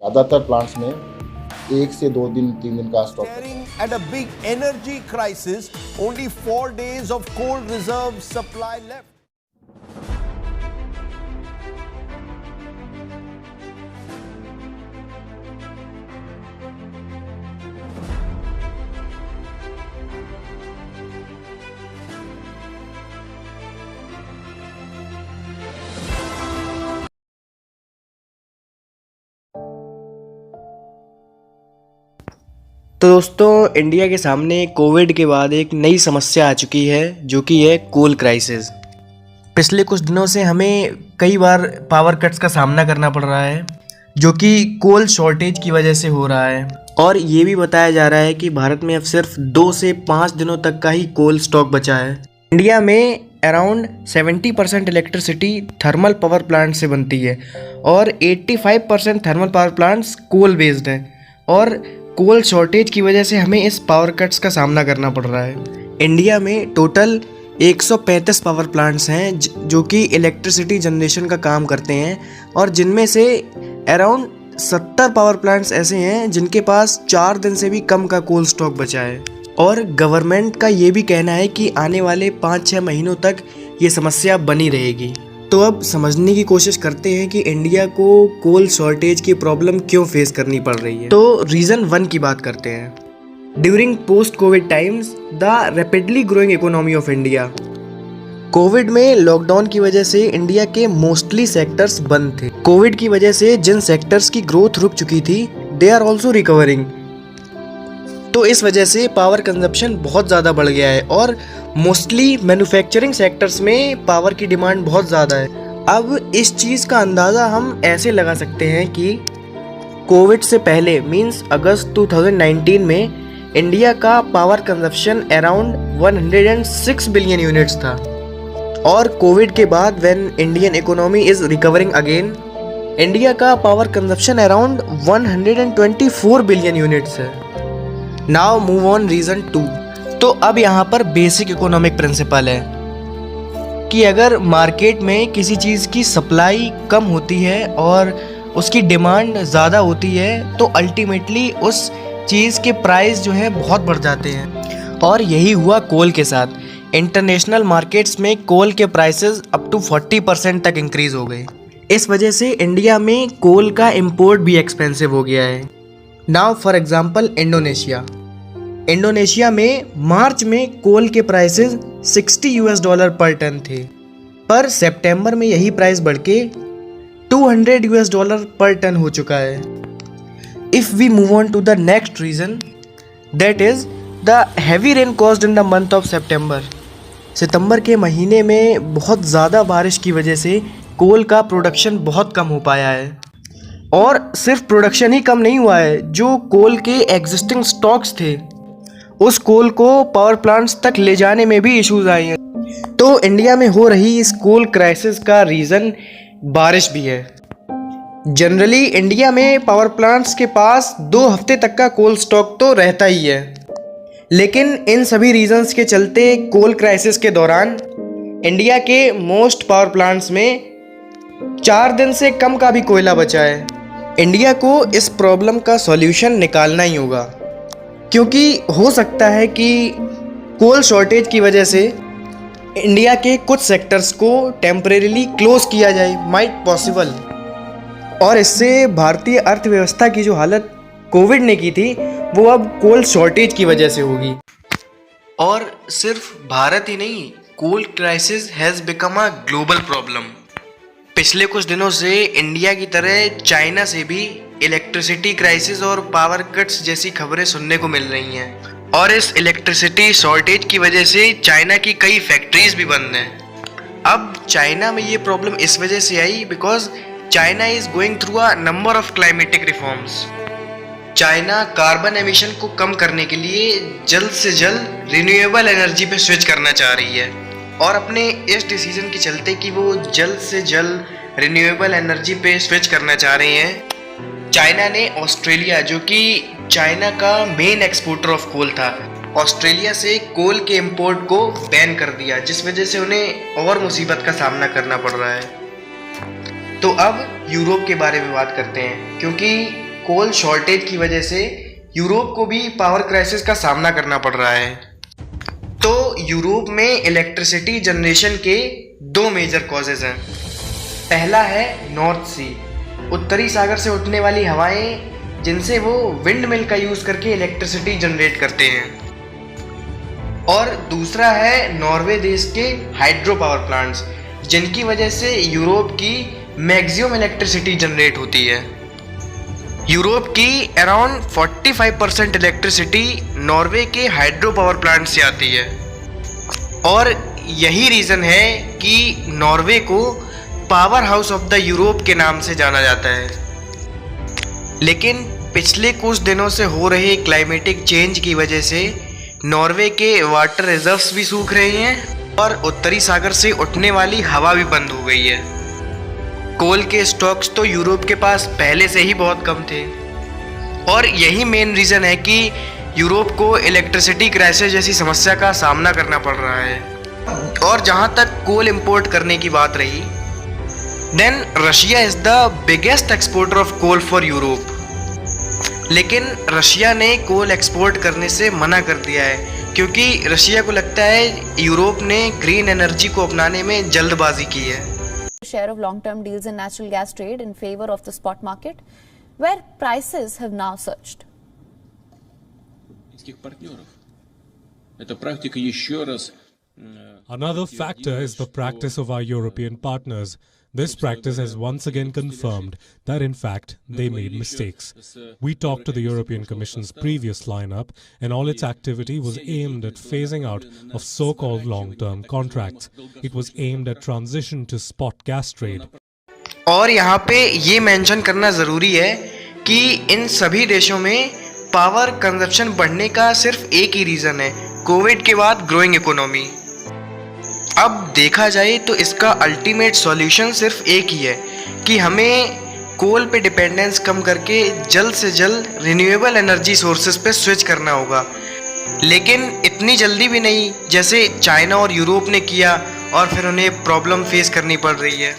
ज़्यादातर प्लांट्स में 1 से 2 दिन 3 दिन का स्टॉक है। At a big energy crisis, only 4 days of coal reserve supply left. तो दोस्तों, इंडिया के सामने कोविड के बाद एक नई समस्या आ चुकी है जो कि है कोल क्राइसिस। पिछले कुछ दिनों से हमें कई बार पावर कट्स का सामना करना पड़ रहा है जो कि कोल शॉर्टेज की वजह से हो रहा है। और ये भी बताया जा रहा है कि भारत में अब सिर्फ 2 से 5 दिनों तक का ही कोल स्टॉक बचा है। इंडिया में around 70% electricity thermal power plant से बनती है और 85% thermal power plants coal based हैं और कोल शॉर्टेज की वजह से हमें इस पावर कट्स का सामना करना पड़ रहा है। इंडिया में टोटल 135 पावर प्लांट्स हैं जो कि इलेक्ट्रिसिटी जनरेशन का काम करते हैं और जिनमें से अराउंड 70 पावर प्लांट्स ऐसे हैं जिनके पास 4 दिन से भी कम का कोल स्टॉक बचा है। और गवर्नमेंट का ये भी कहना है कि आने वाले 5-6 महीनों तक ये समस्या बनी रहेगी। तो अब समझने की कोशिश करते हैं कि इंडिया को कोल शॉर्टेज की प्रॉब्लम क्यों फेस करनी पड़ रही है। तो रीज़न 1 की बात करते हैं। During post Covid times the rapidly growing economy of India. Covid में लॉकडाउन की वजह से इंडिया के मोस्टली सेक्टर्स बंद थे। कोविड की वजह से जिन सेक्टर्स की ग्रोथ रुक चुकी थी दे आर ऑल्सो रिकवरिंग। तो इस वजह से पावर कंजप्शन बहुत ज़्यादा बढ़ गया है और मोस्टली मैन्युफैक्चरिंग सेक्टर्स में पावर की डिमांड बहुत ज़्यादा है। अब इस चीज़ का अंदाज़ा हम ऐसे लगा सकते हैं कि कोविड से पहले मींस अगस्त 2019 में इंडिया का power consumption around 106 billion units था और कोविड के बाद when Indian economy is recovering again India का power consumption around 124 billion units है। Now move on reason 2। तो अब यहाँ पर बेसिक इकोनॉमिक प्रिंसिपल है कि अगर मार्केट में किसी चीज़ की सप्लाई कम होती है और उसकी डिमांड ज़्यादा होती है तो अल्टीमेटली उस चीज़ के प्राइस जो है बहुत बढ़ जाते हैं। और यही हुआ कोल के साथ। इंटरनेशनल मार्केट्स में कोल के प्राइसेस अप टू 40% तक इंक्रीज़ हो गए। इस वजह से इंडिया में कोल का इम्पोर्ट भी एक्सपेंसिव हो गया है। नाउ फॉर एग्जांपल इंडोनेशिया में मार्च में कोल के प्राइसेस $60 पर टन थे, पर सितंबर में यही प्राइस बढ़ के $200 पर टन हो चुका है। If we move on to the next reason that is the heavy rain caused in the month of September के महीने में बहुत ज़्यादा बारिश की वजह से कोल का प्रोडक्शन बहुत कम हो पाया है। और सिर्फ प्रोडक्शन ही कम नहीं हुआ है, जो कोल के एग्जिस्टिंग स्टॉक्स थे उस कोल को पावर प्लांट्स तक ले जाने में भी इश्यूज आए हैं। तो इंडिया में हो रही इस कोल क्राइसिस का रीज़न बारिश भी है। जनरली इंडिया में पावर प्लांट्स के पास 2 हफ्ते तक का कोल स्टॉक तो रहता ही है, लेकिन इन सभी रीजंस के चलते कोल क्राइसिस के दौरान इंडिया के मोस्ट पावर प्लांट्स में 4 दिन से कम का भी कोयला बचा है। इंडिया को इस प्रॉब्लम का सॉल्यूशन निकालना ही होगा, क्योंकि हो सकता है कि कोल शॉर्टेज की वजह से इंडिया के कुछ सेक्टर्स को टेम्परेरीली क्लोज किया जाए, माइट पॉसिबल। और इससे भारतीय अर्थव्यवस्था की जो हालत कोविड ने की थी वो अब कोल शॉर्टेज की वजह से होगी। और सिर्फ भारत ही नहीं, coal crisis has become a global problem. पिछले कुछ दिनों से इंडिया की तरह चाइना से भी इलेक्ट्रिसिटी क्राइसिस और पावर कट्स जैसी खबरें सुनने को मिल रही हैं। और इस इलेक्ट्रिसिटी शॉर्टेज की वजह से चाइना की कई फैक्ट्रीज भी बंद हैं। अब चाइना में ये प्रॉब्लम इस वजह से आई because China is going through a number of climatic reforms. China carbon emission को कम करने के लिए जल्द से जल्द रिन्यूएबल एनर्जी पे स्विच करना चाह रही है और अपने इस डिसीजन के चलते कि वो जल्द से जल्द रिन्यूएबल एनर्जी पे स्विच करना चाह रहे हैं, चाइना ने ऑस्ट्रेलिया, जो कि चाइना का मेन एक्सपोर्टर ऑफ कोल था, ऑस्ट्रेलिया से कोल के इंपोर्ट को बैन कर दिया, जिस वजह से उन्हें और मुसीबत का सामना करना पड़ रहा है। तो अब यूरोप के बारे में बात करते हैं, क्योंकि कोल शॉर्टेज की वजह से यूरोप को भी पावर क्राइसिस का सामना करना पड़ रहा है। तो यूरोप में इलेक्ट्रिसिटी जनरेशन के दो मेजर कॉजेज हैं। पहला है नॉर्थ सी, उत्तरी सागर से उठने वाली हवाएं जिनसे वो विंड मिल का यूज़ करके इलेक्ट्रिसिटी जनरेट करते हैं। और दूसरा है नॉर्वे देश के हाइड्रो पावर प्लांट्स, जिनकी वजह से यूरोप की मैक्सिमम इलेक्ट्रिसिटी जनरेट होती है। यूरोप की अराउंड 45% इलेक्ट्रिसिटी नॉर्वे के हाइड्रो पावर प्लांट से आती है। और यही रीज़न है कि नॉर्वे को power house of the Europe के नाम से जाना जाता है। लेकिन पिछले कुछ दिनों से हो रहे क्लाइमेटिक चेंज की वजह से नॉर्वे के वाटर रिजर्व्स भी सूख रहे हैं और उत्तरी सागर से उठने वाली हवा भी बंद हो गई है। कोल के स्टॉक्स तो यूरोप के पास पहले से ही बहुत कम थे और यही मेन रीज़न है कि यूरोप को इलेक्ट्रिसिटी क्राइसिस जैसी समस्या का सामना करना पड़ रहा है। और जहाँ तक कोल इंपोर्ट करने की बात रही, then Russia is the biggest exporter of coal for Europe. लेकिन रशिया ने कोल एक्सपोर्ट करने से मना कर दिया है क्योंकि रशिया को लगता है यूरोप ने ग्रीन एनर्जी को अपनाने में जल्दबाजी की है। Share of long-term deals in natural gas trade in favor of the spot market, where prices have now surged. Another factor is the practice of our European partners. This practice has once again confirmed that in fact they made mistakes. We talked to the European Commission's previous lineup and all its activity was aimed at phasing out of so-called long-term contracts. It was aimed at transition to spot gas trade. और यहाँ पे ये mention करना ज़रूरी है कि इन सभी देशों में पावर कंजप्शन बढ़ने का सिर्फ एक ही रीज़न है, कोविड के बाद ग्रोइंग इकोनॉमी। अब देखा जाए तो इसका अल्टीमेट सॉल्यूशन सिर्फ एक ही है कि हमें कोल पे डिपेंडेंस कम करके जल्द से जल्द रिन्यूएबल एनर्जी सोर्सेज पे स्विच करना होगा। लेकिन इतनी जल्दी भी नहीं जैसे चाइना और यूरोप ने किया और फिर उन्हें प्रॉब्लम फेस करनी पड़ रही है।